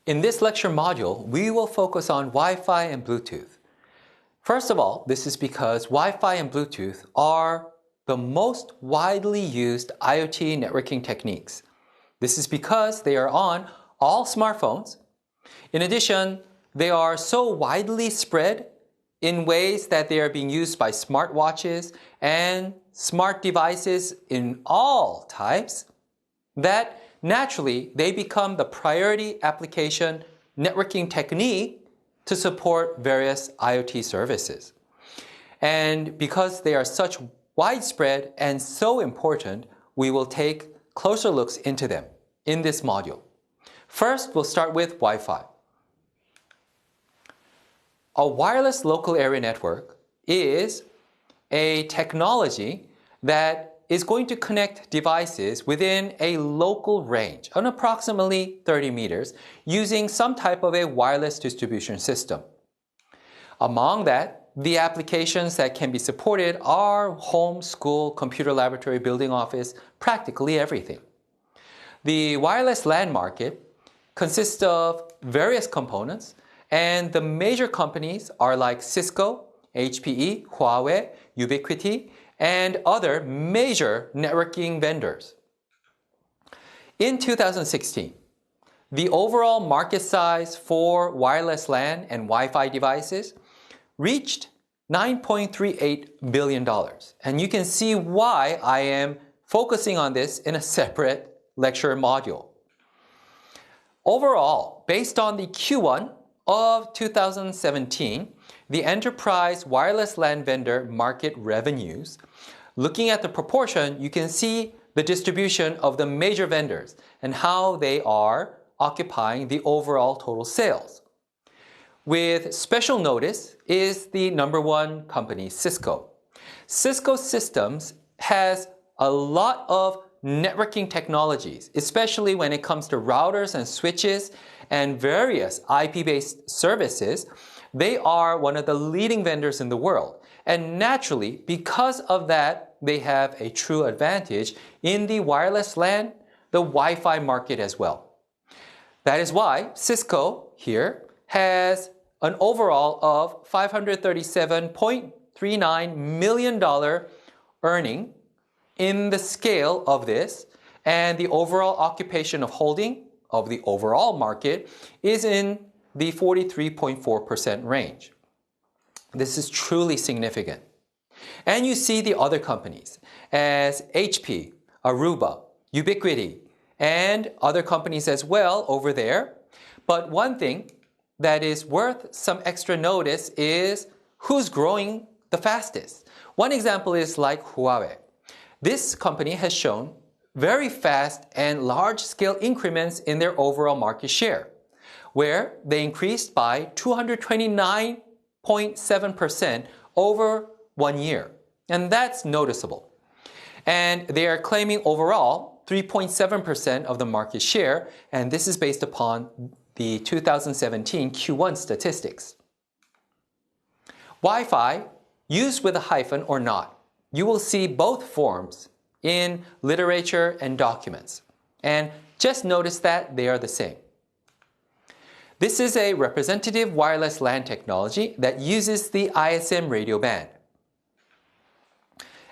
In this lecture module, we will focus on Wi-Fi and Bluetooth. First of all, this is because Wi-Fi and Bluetooth are the most widely used IoT networking techniques. This is because they are on all smartphones. In addition, they are so widely spread in ways that they are being used by smartwatches and smart devices in all types that naturally they become the priority application networking technique to support various IoT services. And because they are such widespread and so important, we will take closer looks into them in this module. First, we'll start with Wi-Fi. A wireless local area network is a technology that is going to connect devices within a local range of approximately 30 meters using some type of a wireless distribution system. Among that, the applications that can be supported are home, school, computer laboratory, building office, practically everything. The wireless LAN market consists of various components, and the major companies are like Cisco, HPE, Huawei, Ubiquiti, and other major networking vendors. In 2016, the overall market size for wireless LAN and Wi-Fi devices reached $9.38 billion. And you can see why I am focusing on this in a separate lecture module. Overall, based on the Q1 of 2017, the enterprise wireless LAN vendor market revenues, looking at the proportion, you can see the distribution of the major vendors and how they are occupying the overall total sales. With special notice is the number one company, Cisco. Cisco Systems has a lot of networking technologies, especially when it comes to routers and switches and various IP-based services. They are one of the leading vendors in the world. And naturally, because of that, they have a true advantage in the wireless LAN, the Wi-Fi market as well. That is why Cisco here has an overall of $537.39 million earning in the scale of this, and the overall occupation of holding of the overall market is in the 43.4% range. This is truly significant. And you see the other companies as HP, Aruba, Ubiquiti, and other companies as well over there. But one thing that is worth some extra notice is who's growing the fastest. One example is like Huawei. This company has shown very fast and large-scale increments in their overall market share, where they increased by 229.7% over 1 year. And that's noticeable. And they are claiming overall 3.7% of the market share, and this is based upon the 2017 Q1 statistics. Wi-Fi, used with a hyphen or not, you will see both forms in literature and documents. And just notice that they are the same. This is a representative wireless LAN technology that uses the ISM radio band.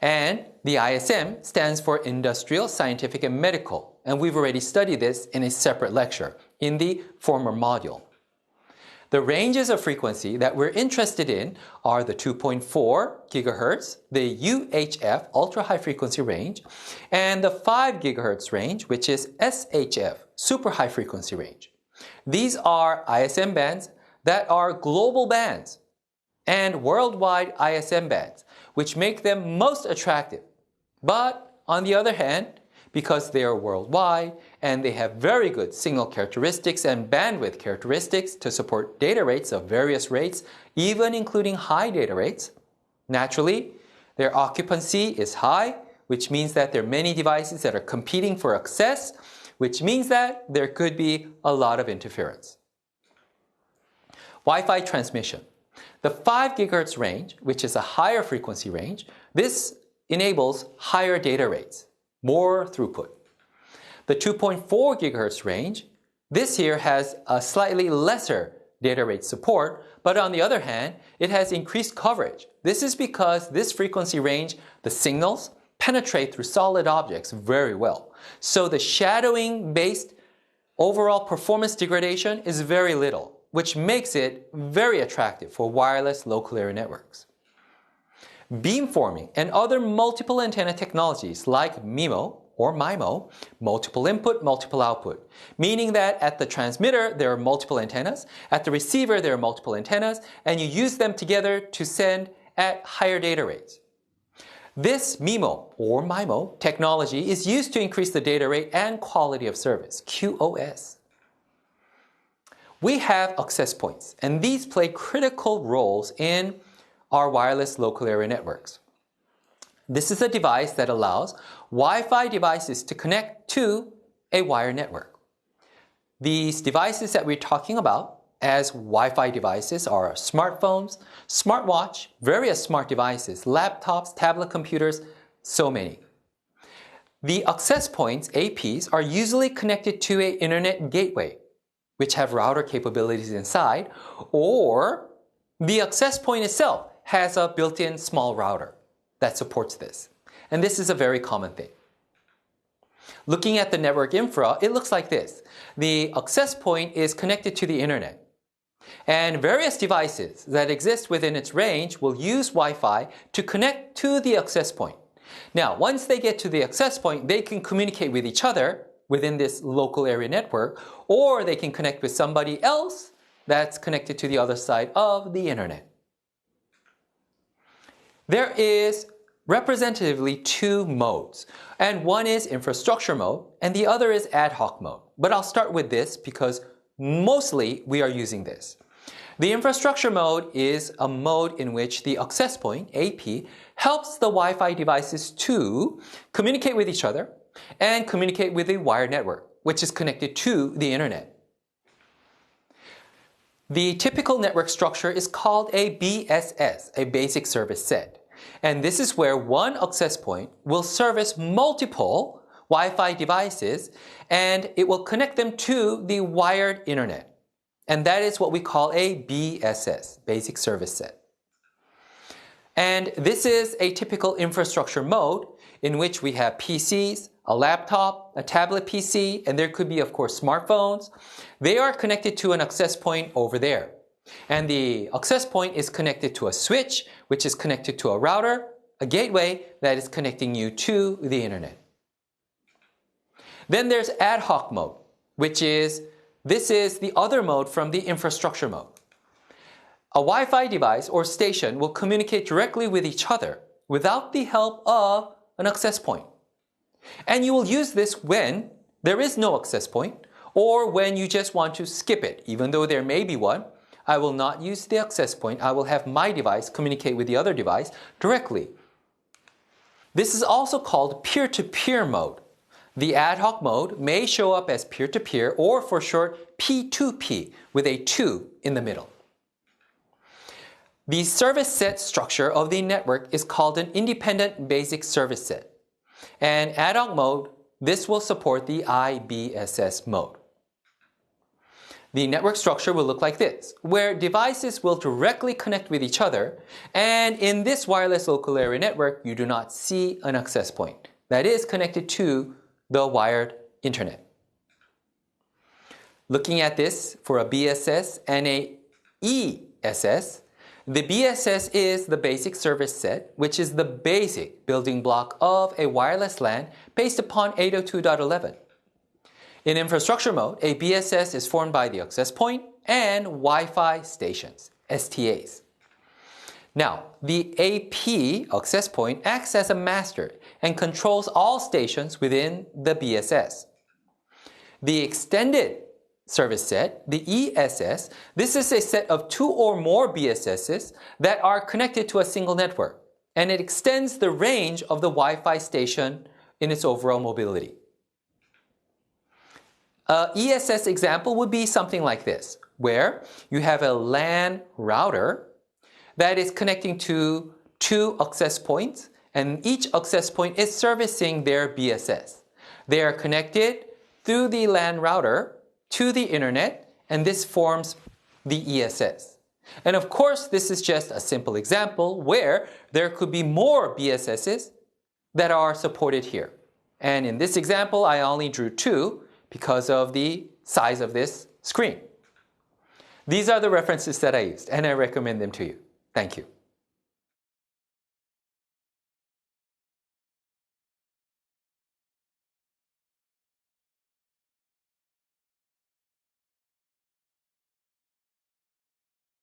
And the ISM stands for Industrial, Scientific, and Medical. And we've already studied this in a separate lecture in the former module. The ranges of frequency that we're interested in are the 2.4 gigahertz, the UHF, ultra high frequency range, and the 5 gigahertz range, which is SHF, super high frequency range. These are ISM bands that are global bands and worldwide ISM bands, which make them most attractive. But on the other hand, because they are worldwide and they have very good signal characteristics and bandwidth characteristics to support data rates of various rates, even including high data rates, naturally, their occupancy is high, which means that there are many devices that are competing for access, which means that there could be a lot of interference. Wi-Fi transmission. The 5 gigahertz range, which is a higher frequency range, this enables higher data rates, more throughput. The 2.4 gigahertz range This here has a slightly lesser data rate support, but on the other hand, it has increased coverage. This is because this frequency range, the signals, penetrate through solid objects very well. So the shadowing-based overall performance degradation is very little, which makes it very attractive for wireless local area networks. Beamforming and other multiple antenna technologies like MIMO or MIMO, multiple input, multiple output, meaning that at the transmitter there are multiple antennas, at the receiver there are multiple antennas, and you use them together to send at higher data rates. This MIMO or MIMO technology is used to increase the data rate and quality of service, QoS. We have access points, and these play critical roles in our wireless local area networks. This is a device that allows Wi-Fi devices to connect to a wire network. These devices that we're talking about as Wi-Fi devices are smartphones, smartwatch, various smart devices, laptops, tablet computers, so many. The access points, APs, are usually connected to an internet gateway, which have router capabilities inside, or the access point itself has a built-in small router that supports this. And this is a very common thing. Looking at the network infra, it looks like this. The access point is connected to the internet. And various devices that exist within its range will use Wi-Fi to connect to the access point. Now, once they get to the access point, they can communicate with each other within this local area network, or they can connect with somebody else that's connected to the other side of the internet. There is representatively two modes, and one is infrastructure mode and the other is ad hoc mode. But I'll start with this because mostly we are using this. The infrastructure mode is a mode in which the access point, AP, helps the Wi-Fi devices to communicate with each other and communicate with the wired network, which is connected to the internet. The typical network structure is called a BSS, a basic service set. And this is where one access point will service multiple Wi-Fi devices and it will connect them to the wired internet. And that is what we call a BSS, basic service set. And this is a typical infrastructure mode in which we have PCs, a laptop, a tablet PC, and there could be, of course, smartphones. They are connected to an access point over there. And the access point is connected to a switch, which is connected to a router, a gateway that is connecting you to the internet. Then there's ad hoc mode, this is the other mode from the infrastructure mode. A Wi-Fi device or station will communicate directly with each other without the help of an access point. And you will use this when there is no access point or when you just want to skip it. Even though there may be one, I will not use the access point. I will have my device communicate with the other device directly. This is also called peer-to-peer mode. The ad hoc mode may show up as peer-to-peer or for short P2P with a 2 in the middle. The service set structure of the network is called an independent basic service set. And ad hoc mode, this will support the IBSS mode. The network structure will look like this, where devices will directly connect with each other, and in this wireless local area network, you do not see an access point that is connected to the wired internet. Looking at this for a BSS and a ESS, the BSS is the basic service set, which is the basic building block of a wireless LAN based upon 802.11. In infrastructure mode, a BSS is formed by the access point and Wi-Fi stations, STAs. Now, the AP access point acts as a master and controls all stations within the BSS. The extended service set, the ESS, this is a set of 2 or more BSSs that are connected to a single network, and it extends the range of the Wi-Fi station in its overall mobility. An ESS example would be something like this, where you have a LAN router that is connecting to 2 access points, and each access point is servicing their BSS. They are connected through the LAN router to the internet, and this forms the ESS. And of course, this is just a simple example where there could be more BSSs that are supported here. And in this example, I only drew 2 because of the size of this screen. These are the references that I used, and I recommend them to you. Thank you.